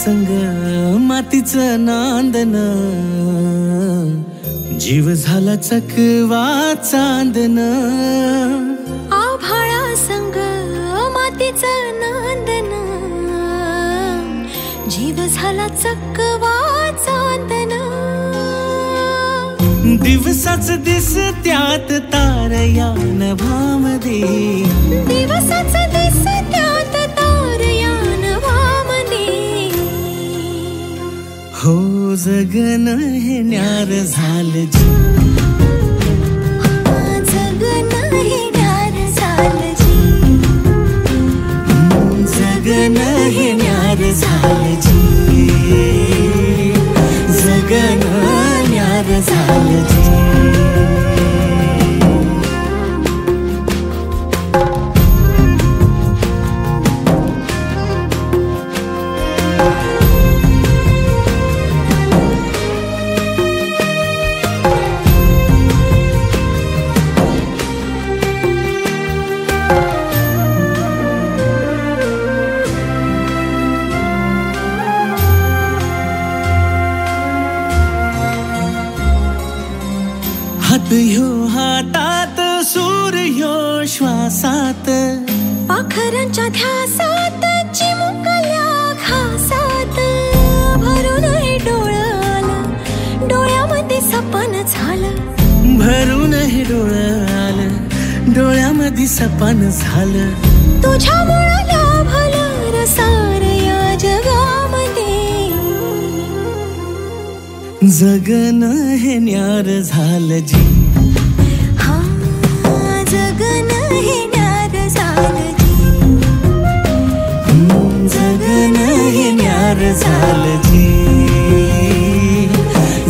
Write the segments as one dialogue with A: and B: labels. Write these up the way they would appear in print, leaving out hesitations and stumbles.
A: संग मातीचं नांदन, जीव झाला चकवा चांदन.
B: आभाळा संग मातीचं नांदन, जीव झाला चकवा चांदन.
A: दिवसाच दिसत्यात तारया नभामध्ये,
B: दिवसाच दिसत्यात तारया नभामध्ये.
A: हो जगन हे न्यार झालं जी,
B: जगन हे न्यार झालं जी.
A: जगन हे न्यार झालं जी, जगन न्यार झालं जी. हात ह्यो हातात, सूर ह्यो श्वासात,
B: पाखरांच्या ध्यासात, चिमुकल्या घासात. भरून हे डोळं आलं, डोळ्यामध्ये सपन झालं.
A: भरून हे डोळं आलं, डोळ्यामध्ये सपन झालं.
B: तुझ्यामुळं लाभलं रसार या जगामध्ये.
A: जगन हे न्यार झालं जी,
B: हा जगन हे न्यार झालं जी.
A: जगन हे न्यार झालं जी,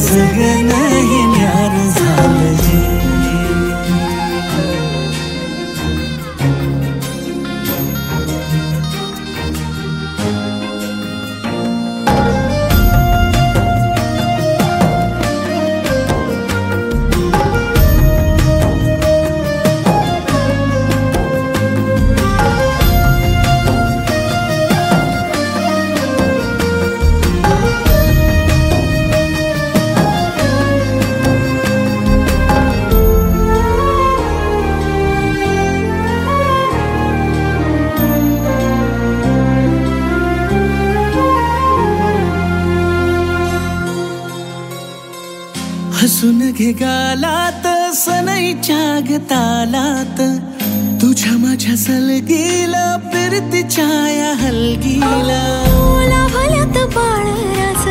A: जगन हे न्यार झालं जी. हसून घे गालात, सनईच्या गतालात, तुझ्या माझ्या सलगीला, फिरतीच्या या हलगीला.
B: लाभल्यात बाळराज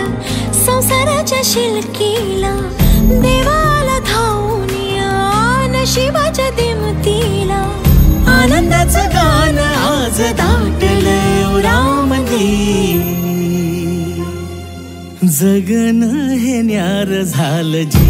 B: संसाराच्या शिलकीला. देवाला धावून या नशिबाच्या दिमतीला.
A: आनंदाचं गाणं आज दाटलं उरामध्ये. जगन हे न्यार झालं जी,